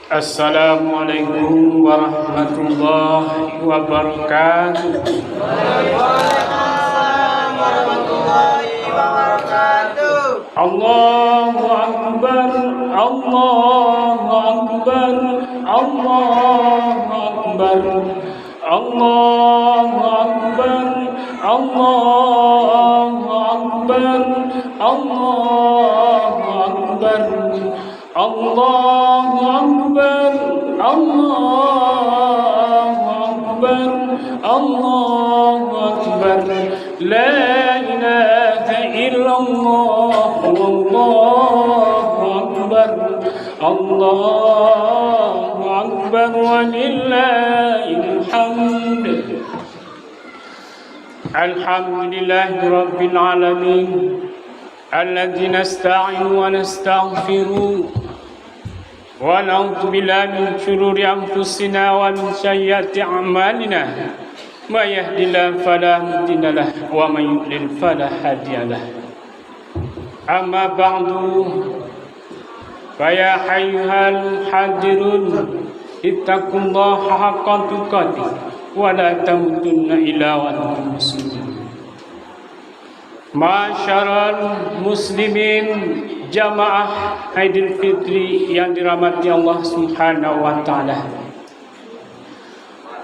Assalamualaikum warahmatullahi wabarakatuh. Waalaikumsalam warahmatullahi wabarakatuh. Allahu Akbar, Allahu Akbar, Allahu Akbar, Allahu Akbar, Allahu Akbar, Allahu Akbar, Allahu Akbar, Allahu Akbar, Allahu Akbar, La ilaha illallah, Wallahu Akbar, Allahu Akbar, walillahil hamd. Alhamdulillahi rabbil alamin, alladzi nasta'inu wa nastaghfiru wa na'udzu billahi min shururi anfusina wa min sayyiati a'malina. May yahdihillahu fala mudilla lahu wa may yudlil fala hadiya lahu. Amma ba'du, fa ya ayyuhal hadirun ittaqullaha haqqa tuqatih wa la tamutunna illa wa antum muslimun. Masyarul muslimin, jamaah Aidil Fitri yang dirahmati Allah Subhanahu wa taala.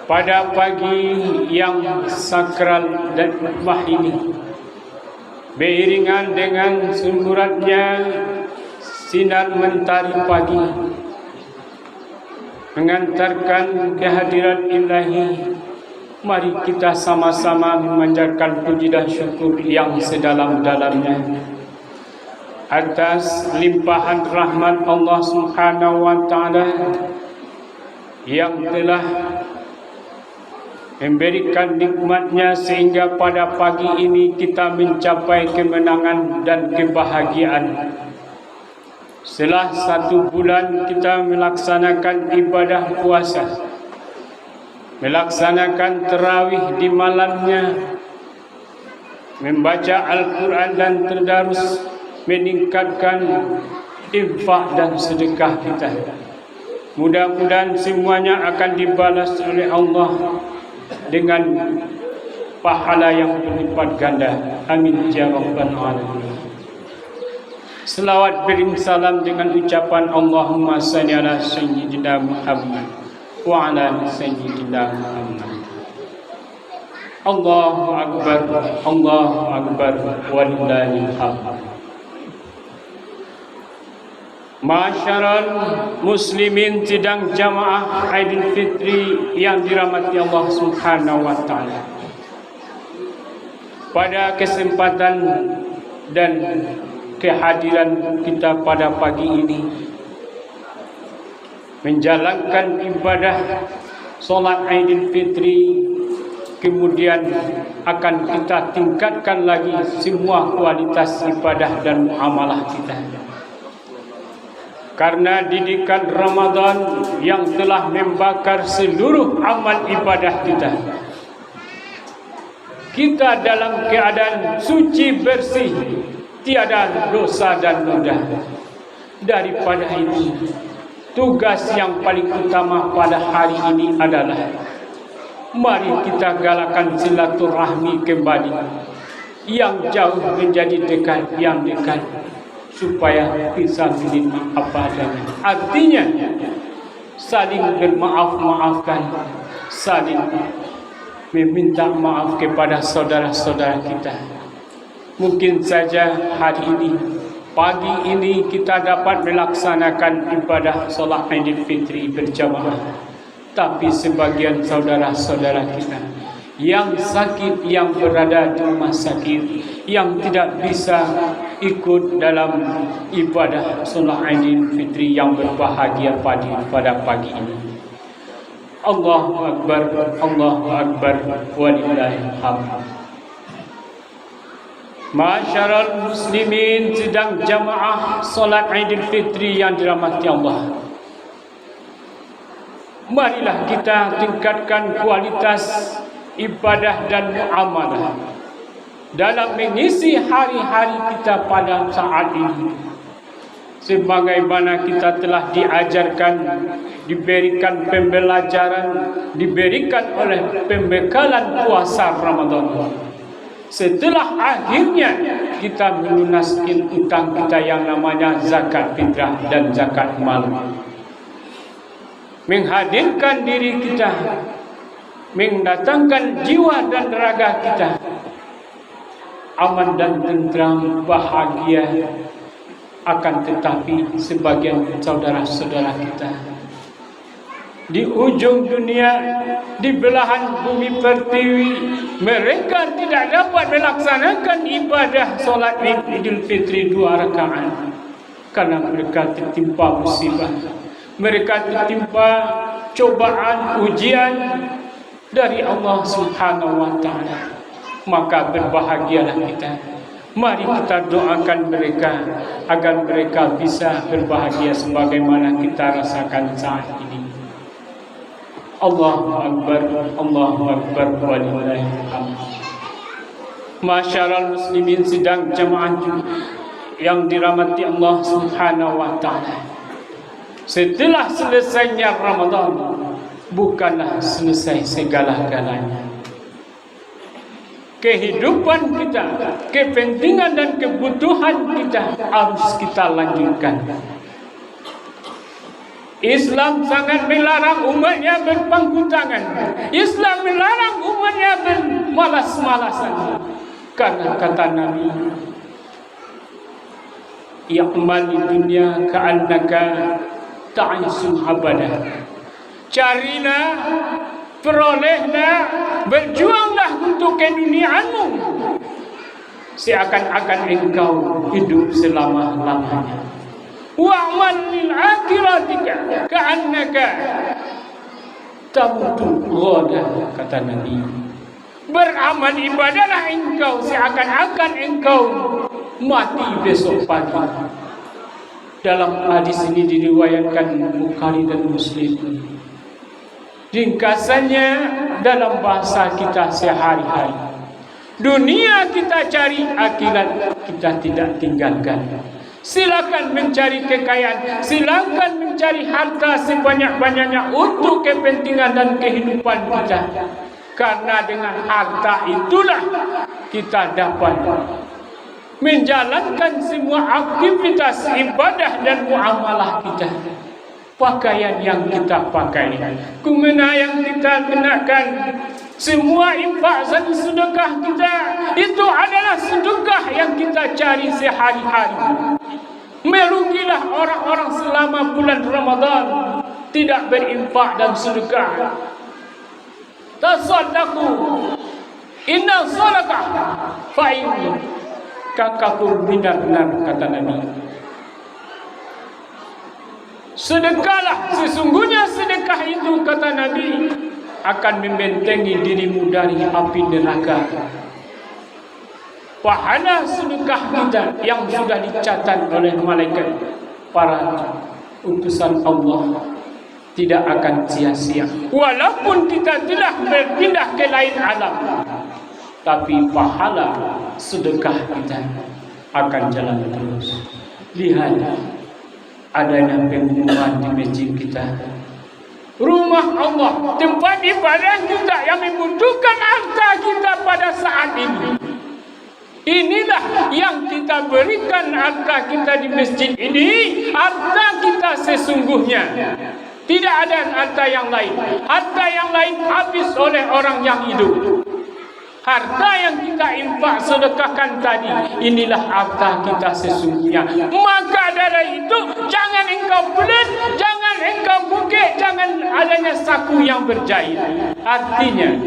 Pada pagi yang sakral dan hikmah ini, beriringan dengan semburatnya sinar mentari pagi, mengantarkan kehadiran ilahi, mari kita sama-sama memanjatkan puji dan syukur yang sedalam-dalamnya atas limpahan rahmat Allah Subhanahu wa taala yang telah memberikan nikmatnya sehingga pada pagi ini kita mencapai kemenangan dan kebahagiaan. Setelah 1 bulan kita melaksanakan ibadah puasa, melaksanakan tarawih di malamnya, membaca Al-Quran dan tadarus, meningkatkan infak dan sedekah kita. Mudah-mudahan semuanya akan dibalas oleh Allah dengan pahala yang berlipat ganda. Amin ya rabbal alamin. Selawat beriring salam dengan ucapan Allahumma shalli ala sayyidina Muhammad wa ala sayyidina Muhammad. Allahu Akbar, Allahu Akbar, walillahil hamd. Masyarul muslimin sidang jamaah Aidil Fitri yang dirahmati Allah Subhanahu wa taala. Pada kesempatan dan kehadiran kita pada pagi ini, menjalankan ibadah solat Aidil Fitri, kemudian akan kita tingkatkan lagi semua kualitas ibadah dan muamalah kita. Karena didikan Ramadan yang telah membakar seluruh amal ibadah kita, kita dalam keadaan suci bersih, tiada dosa dan noda. Daripada itu, tugas yang paling utama pada hari ini adalah mari kita galakan silaturahmi kembali, yang jauh menjadi dekat, yang dekat, supaya bisa menjadi apa adanya. Artinya saling bermaaf-maafkan, saling meminta maaf kepada saudara-saudara kita. Mungkin saja hari ini, pagi ini kita dapat melaksanakan ibadah solat Aidil Fitri berjamaah, tapi sebagian saudara-saudara kita yang sakit, yang berada di rumah sakit, yang tidak bisa ikut dalam ibadah solat Aidil Fitri yang berbahagia pada pagi ini. Allahu Akbar, Allahu Akbar, walillahil hamd. Masyarul muslimin sidang jamaah solat Aidil Fitri yang dirahmati Allah, marilah kita tingkatkan kualitas ibadah dan muamalah dalam mengisi hari-hari kita pada saat ini. sebagaimana kita telah diajarkan, diberikan pembelajaran, diberikan oleh pembekalan puasa Ramadan. Setelah akhirnya kita melunaskan utang kita yang namanya zakat fitrah dan zakat mal, menghadirkan diri kita, mendatangkan jiwa dan raga kita aman dan tentram, bahagia. Akan tetapi sebagian saudara-saudara kita di ujung dunia, di belahan bumi pertiwi, mereka tidak dapat melaksanakan ibadah solat Idul Fitri 2 rakaat karena mereka tertimpa musibah, mereka tertimpa cobaan, ujian dari Allah Subhanahu wa taala. Maka berbahagialah kita. Mari kita doakan mereka agar mereka bisa berbahagia sebagaimana kita rasakan saat ini. Allahu Akbar, Allahu Akbar, walillahilhamd. Masyarul muslimin sidang jemaah yang dirahmati Allah Subhanahu wa taala. Setelah selesainya Ramadan bukanlah selesai segala-galanya. Kehidupan kita, kepentingan dan kebutuhan kita harus kita lanjutkan. Islam sangat melarang umatnya berpangku tangan. Islam melarang umatnya bermalas-malasan. Karena kata Nabi, "Ya'mal dunya ka'annaka ta'isum abadah." Carilah, perolehlah, berjuanglah untuk keduniaanmu seakan-akan engkau hidup selama-lamanya. Wa'mal lil akhiratika ka'annaka tamutu ghadan, kata Nabi. Beramal ibadahlah engkau seakan-akan engkau mati besok pagi. Dalam hadis ini diriwayatkan Bukhari dan Muslim. Ringkasannya dalam bahasa kita sehari-hari, dunia kita cari, akhirat kita tidak tinggalkan. Silakan mencari kekayaan, silakan mencari harta sebanyak-banyaknya untuk kepentingan dan kehidupan kita. Karena dengan harta itulah kita dapat menjalankan semua aktivitas ibadah dan muamalah kita. Pakaian yang kita pakai, kumena yang kita kenakan, semua infak dan sedekah kita itu adalah sedekah yang kita cari sehari-hari. Merugilah orang-orang selama bulan Ramadan tidak berinfak dan sedekah. Tasaddaqu, inna sadaqah fa'in kakakur benar-benar, kata Nabi. Sedekahlah, sesungguhnya sedekah itu, kata Nabi, akan membentengi dirimu dari api neraka. Pahala sedekah kita yang sudah dicatat oleh malaikat para utusan Allah tidak akan sia-sia. Walaupun kita telah berpindah ke lain alam, tapi pahala sedekah kita akan jalan terus. Lihat adanya pengumuman di masjid kita, rumah Allah, tempat ibadah kita yang membutuhkan harta kita pada saat ini. Inilah yang kita berikan harta kita di masjid ini, harta kita sesungguhnya. Tidak ada harta yang lain. Harta yang lain habis oleh orang yang hidup. Harta yang kita infak sedekahkan tadi, inilah harta kita sesungguhnya. Maka dari itu jangan engkau pelit, jangan engkau bukit, jangan adanya saku yang berjahit. Artinya,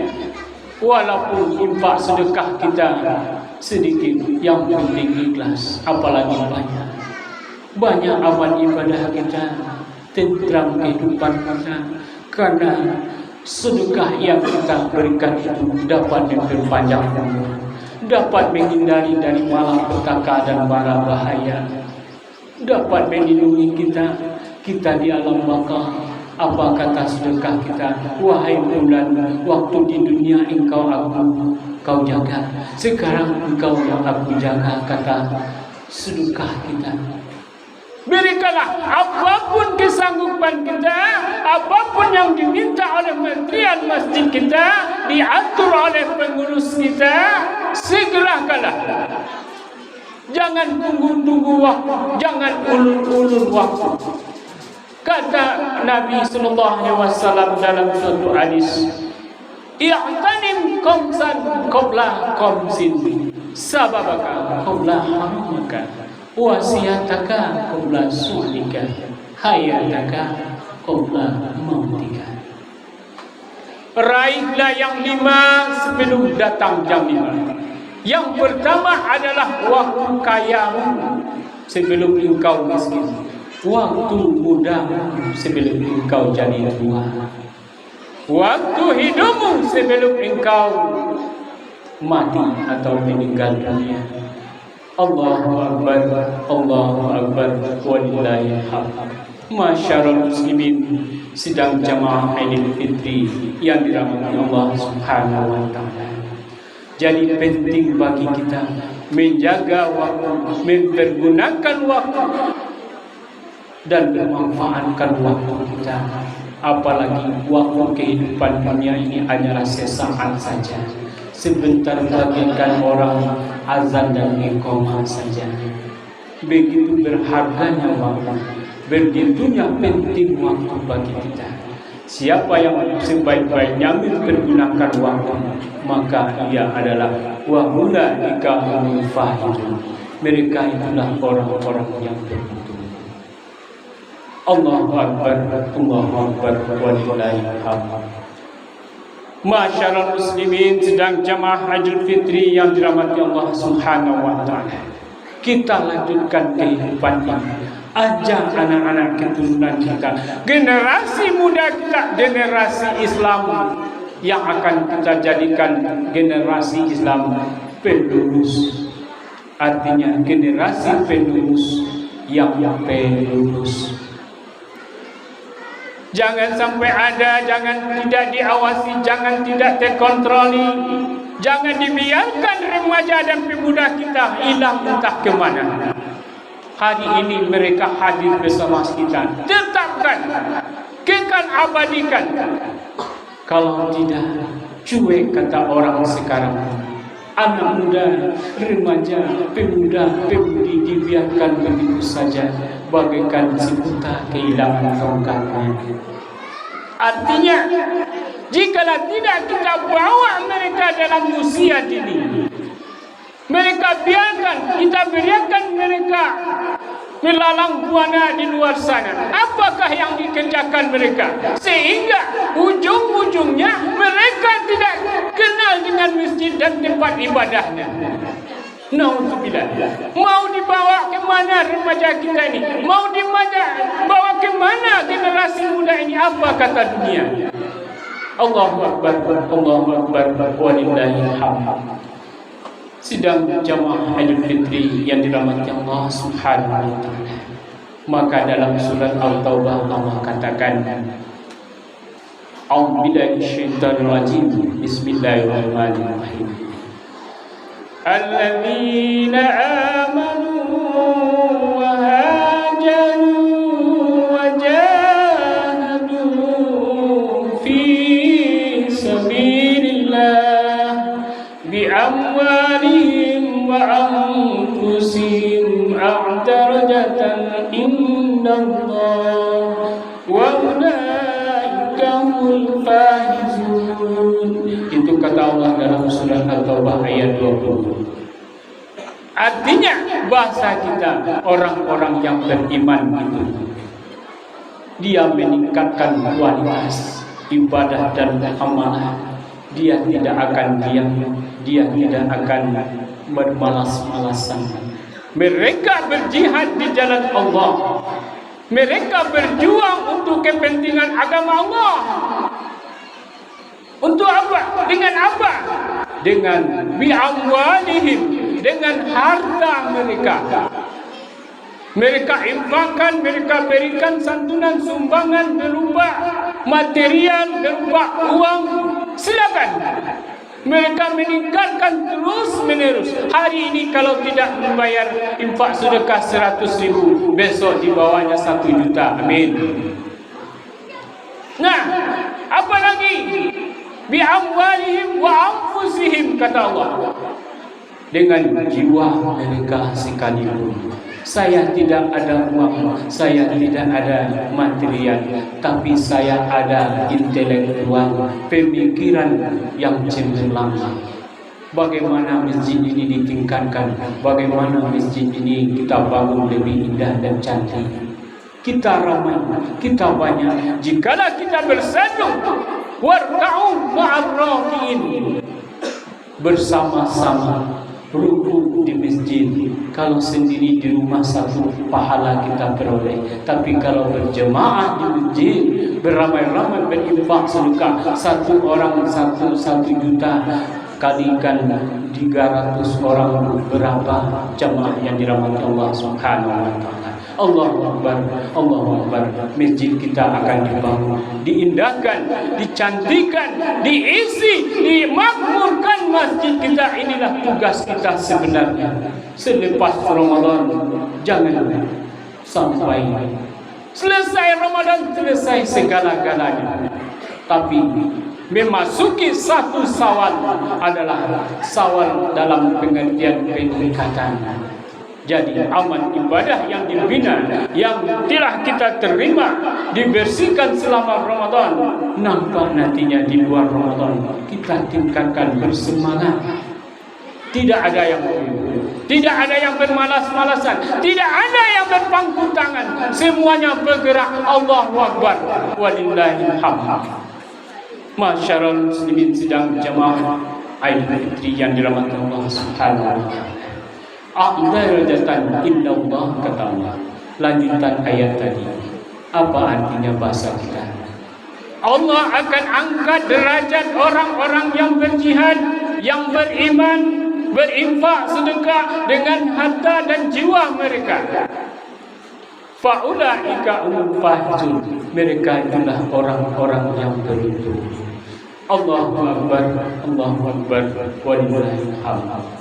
walaupun infak sedekah kita sedikit, yang penting ikhlas, apalagi banyak. Banyak amal ibadah kita, tentram kehidupan kita, karena sedekah yang kita berikan itu dapat memperpanjang umur, dapat menghindari dari malapetaka dan mara bahaya, dapat melindungi kita di alam baka. Apa kata sedekah kita? Wahai bulan, waktu di dunia kau jaga, sekarang engkau yang aku jaga, kata sedekah kita. Berikanlah apapun kesanggupan kita, apapun yang diminta oleh menterian masjid kita, diatur oleh pengurus kita, segerakanlah. Jangan tunggu-tunggu waktu, jangan ulur-ulur waktu. Kata Nabi sallallahu alaihi wasallam dalam suatu hadis, "I'tanim khamsan qabla khamsin, sababaka qabla haramika, wasiyataka qabla su'lika, hayataka qabla mautika." Raihlah yang 5 sebelum datang jam 5. Yang pertama adalah waktu kayamu sebelum engkau miskin, waktu mudamu sebelum engkau jadi tua, waktu hidupmu sebelum engkau mati atau meninggal dunia. Allahu Akbar, Allahu Akbar, walillahil hamd. Masyarul muslimin, sidang jamaah Idul Fitri yang dirahmati Allah Subhanahu wa taala. Jadi penting bagi kita menjaga waktu, mempergunakan waktu dan bermanfaatkan waktu kita. Apalagi waktu kehidupan dunia ini hanyalah sesaat saja. Sebentar bagaikan orang azan dan iqamah saja. Begitu berharganya waktu, begitunya penting waktu bagi kita. Siapa yang sebaik-baiknya mempergunakan waktu, maka ia adalah wahula ikahum fahidun. Mereka itulah orang-orang yang beruntung. Allahu Akbar, Allahu Akbar, walillahil hamd. Masyarul muslimin, sedang jamaah Idul Fitri yang dirahmati Allah Subhanahu wa taala. Kita lanjutkan kehidupan ini. Ajak anak-anak keturunan kita, generasi muda kita, generasi Islam yang akan kita jadikan generasi Islam penerus. Artinya generasi penerus yang penerus. Jangan sampai ada, jangan tidak diawasi, jangan tidak terkontroli. Jangan dibiarkan remaja dan pemuda kita hilang entah ke mana. Hari ini mereka hadir bersama kita. Tetapkan, kekal abadikan. Kalau tidak, cuek kata orang sekarang. Anak muda, remaja, pemuda, pemudi dibiarkan begitu saja, bagaikan si buta kehilangan tongkatnya. Artinya, jikalau tidak kita bawa mereka dalam usia dini, mereka biarkan, kita biarkan mereka melalang buana di luar sana. Apakah yang dikerjakan mereka? Sehingga ujung-ujungnya mereka tidak kenal dengan masjid dan tempat ibadahnya. Nauzubillah. Mau dibawa ke mana remaja kita ini? Mau dibawa ke mana generasi muda ini? Apa kata dunia? Allahu Akbar, Allahu Akbar, walillahil hamd. Sidang jamaah Idul Fitri yang dirahmati Allah Subhanahu wa taala. Maka dalam surat Al-Taubah Allah katakan, A'udzubillahi minasyaitonir rajim. Bismillahirrahmanirrahim. Alladzina amanu wa hajaru wa jahadu fi sabilillah bi amwalihim wa anfusihim a'darajatan indallah wa ulaika humul faizun. Itu kata Allah dalam surah Al-Taubah ayat 20. Artinya bahasa kita, orang-orang yang beriman itu dia meningkatkan kualitas ibadah dan amalan. Dia tidak akan diam, dia tidak akan bermalas-malasan. Mereka berjihad di jalan Allah. Mereka berjuang untuk kepentingan agama Allah. Untuk apa? Dengan apa? Dengan bi'amwalihim, dengan harta mereka. Mereka infakkan, mereka berikan santunan sumbangan berupa material, berupa uang. Silakan. Mereka meninggalkan terus menerus. Hari ini kalau tidak membayar infak sedekah 100.000, besok dibawanya 1 juta. Amin. Nah, apa lagi? Bi amwalihim wa anfusihim, kata Allah. Dengan jiwa mereka sekalipun. Saya tidak ada uang, saya tidak ada material, tapi saya ada intelektual, pemikiran yang cemerlang. Bagaimana masjid ini ditingkatkan, bagaimana masjid ini kita bangun lebih indah dan cantik. Kita ramai, kita banyak. Jikalau kita bersatu, warka'u ma'ar raki'in, bersama-sama rukuk di masjid. Kalau sendiri di rumah satu pahala kita peroleh, tapi kalau berjemaah di masjid, beramai-ramai berinfak sedekah, satu orang 1 juta kalikan 300 orang, berapa jemaah yang dirahmati Allah Subhanahu wa taala. Allahu Akbar, Allahu Akbar. Masjid kita akan dibangun, diindahkan, dicantikkan, diisi, dimakmurkan masjid kita. Inilah tugas kita sebenarnya. Selepas Ramadan, jangan sampai selesai Ramadan, selesai segala-galanya. Tapi memasuki 1 Syawal adalah Syawal dalam pengertian peningkatan. Jadi amal ibadah yang dibina, yang telah kita terima, dibersihkan selama Ramadan, nampak nantinya di luar Ramadan kita tingkatkan bersemangat. Tidak ada yang tidak ada yang bermalas-malasan, tidak ada yang berpangku tangan, semuanya bergerak. Allahu Akbar, walillahil hamd. Masyarul muslimin sedang jamaah Aidil Fitri yang dirahmati Allah Subhanahu wa taala. A'dharajatan illallah, kata Allah. Lanjutan ayat tadi, apa artinya bahasa kita? Allah akan angkat derajat orang-orang yang berjihad, yang beriman, berinfak sedekah dengan harta dan jiwa mereka. Faulaika humul faizun, mereka itulah orang-orang yang beruntung. Allahu Akbar, Allahu Akbar, walillahil hamd.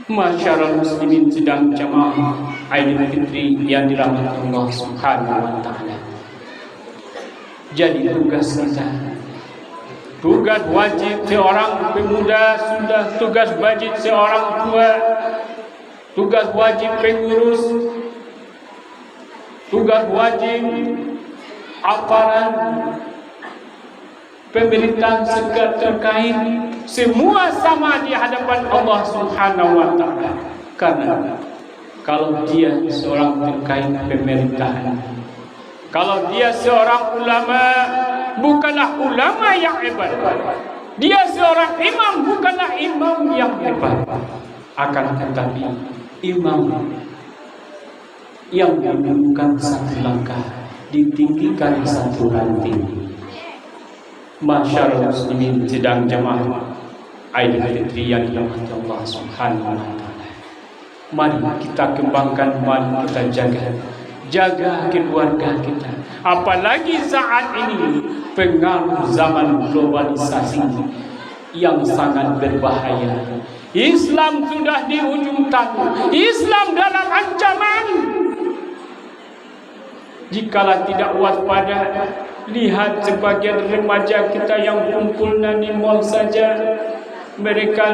Masyarul muslimin sedang jamaah Aidil Fitri yang dirahmati Allah Subhanahu wa taala. Jadi tugas kita, tugas wajib seorang pemuda, sudah tugas wajib seorang tua, tugas wajib pengurus, tugas wajib aparat pemerintah segala terkait, semua sama di hadapan Allah Subhanahu wa taala. Karena kalau dia seorang terkait pemerintahan, kalau dia seorang ulama, bukanlah ulama yang hebat. Dia seorang imam, bukanlah imam yang hebat. Akan tetapi imam yang menunjukkan 1 langkah, ditinggikan 1 ranting. Masyarul muslimin sedang jamaah Aidil Fitri yang dirahmati Allah Subhanahu wa taala. Mari kita kembangkan, mari kita jaga keluarga kita. Apalagi saat ini pengaruh zaman globalisasi yang sangat berbahaya. Islam sudah di ujung tanduk, Islam dalam ancaman. Jikalau tidak waspada, lihat sebagian remaja kita yang kumpul di mall saja. Mereka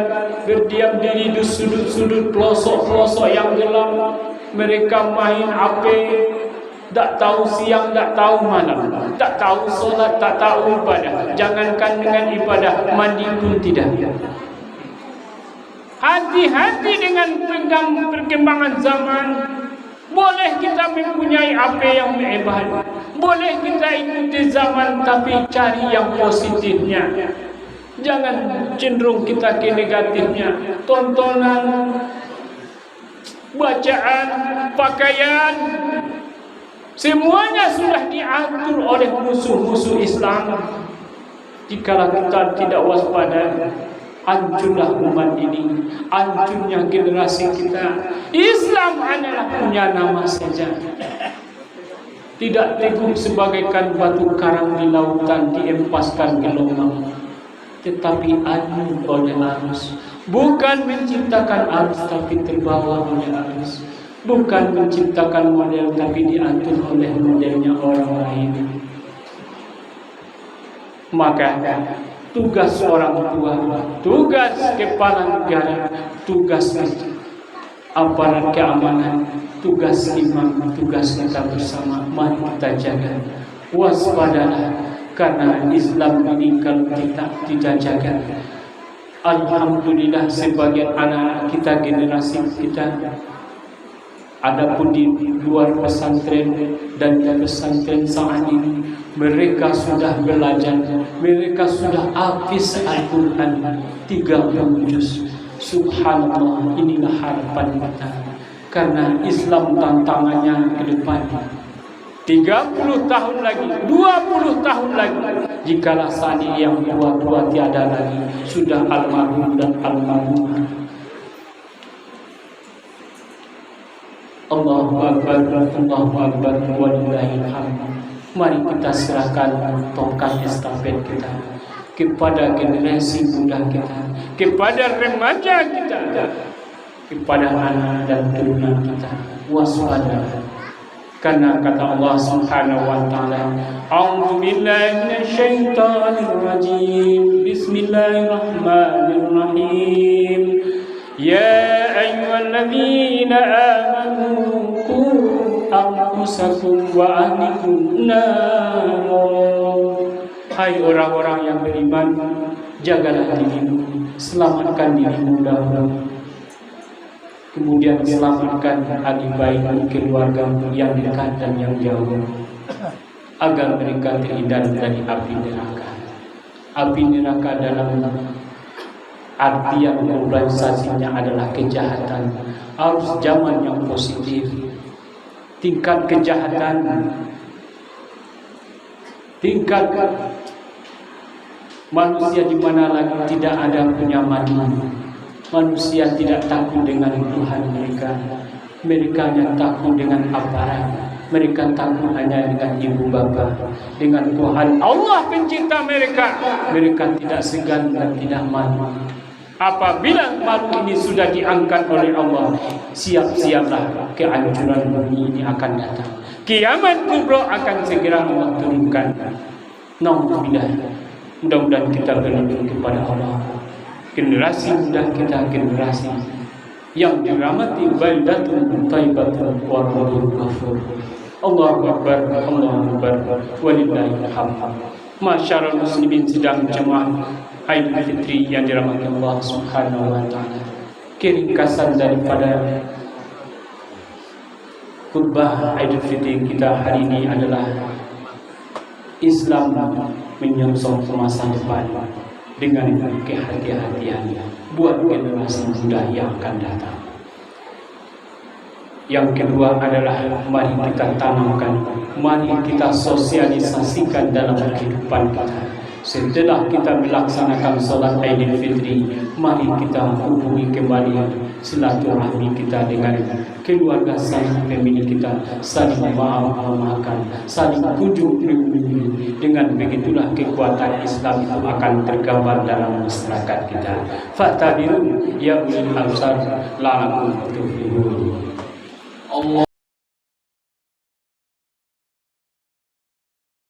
berdiam diri di sudut-sudut pelosok-pelosok yang gelap. Mereka main HP, tak tahu siang, tak tahu malam, tak tahu solat, tak tahu ibadah. Jangankan dengan ibadah, mandi pun tidak. Hati-hati dengan perkembangan zaman. Boleh kita mempunyai apa yang hebat, boleh kita ikuti zaman, tapi cari yang positifnya. Jangan cenderung kita ke negatifnya. Tontonan, bacaan, pakaian, semuanya sudah diatur oleh musuh-musuh Islam. Jikalau kita tidak waspada, hancurlah umat ini, hancurnya generasi kita. Islam hanyalah punya nama saja, tidak teguh sebagaikan batu karang di lautan, diempaskan gelombang. tetapi adu oleh arus. Bukan menciptakan arus tapi terbawa oleh arus. Bukan menciptakan model tapi diatur oleh modelnya orang lain. Maka tugas orang tua, tugas kepala negara, tugas aparat keamanan, tugas imam, tugas kita bersama, mari kita jaga. Waspadalah, karena Islam ini kalau kita tidak jaga, alhamdulillah sebagian anak kita, generasi kita, adapun di luar pesantren dan di pesantren saat ini, mereka sudah belajar, mereka sudah hafiz Al-Quran 30 juz. Subhanallah, inilah harapan kita. Karena Islam tantangannya ke depan 30 tahun lagi, 20 tahun lagi, jikalau saat ini yang tua-tua tiada lagi, sudah almarhum dan almarhumah. Allahu Akbar, Allahu Akbar, walillahil hamd. Mari kita serahkan tongkat estafet kita kepada generasi muda kita, kepada remaja kita, kepada anak dan turunan kita. Waspada, karena kata Allah Subhanahu wa taala, a'udzu billahi minasyaitonir rajim. Bismillahirrahmanirrahim. Ya ayyuhalladzina amanu qu anfusakum wa ahlikum nar. Hai orang-orang yang beriman, jagalah dirimu, selamatkan dirimu dahulu, kemudian selamatkan ahli baik keluargamu yang dekat dan yang jauh, agar mereka terhindar dari api neraka. Api neraka dalam artian globalisasinya adalah kejahatan. Harus zaman yang positif. Tingkat kejahatan, tingkat manusia di mana lagi tidak ada penyamanan. Manusia tidak takut dengan Tuhan mereka. Mereka hanya takut dengan aparat. Mereka takut hanya dengan ibu bapa, dengan Tuhan Allah pencipta mereka. Mereka tidak segan dan tidak malu. Apabila malu ini sudah diangkat oleh Allah, siap-siaplah kehancuran bumi ini akan datang. Kiamat kubra akan segera Allah turunkan. Nauzubillah. Mudah-mudahan kita berlindung kepada Allah. Generasi muda kita, generasi yang dirahmati, baldatun thayyibatun wa rabbul ghafur. Allahu Akbar, Allahu Akbar, walillahil hamd. Masyarul muslimin sidang jemaah Aidil Fitri yang dirahmati Allah Subhanahu wa taala. Keringkasan daripada khutbah Aidil Fitri kita hari ini adalah Islam menyongsong masa depan dengan kehati-hatian buat generasi muda yang akan datang. Yang kedua adalah mari kita tanamkan, mari kita sosialisasikan dalam kehidupan kita. Setelah kita melaksanakan sholat Aidil Fitri, mari kita hubungi kembali silaturahmi kita dengan keluarga saling family kita, saling memaafkan, saling kunjung mengunjungi. Dengan begitulah kekuatan Islam itu akan tergambar dalam masyarakat kita. Fatabirun ya ulil absar la'allakum tuflihun.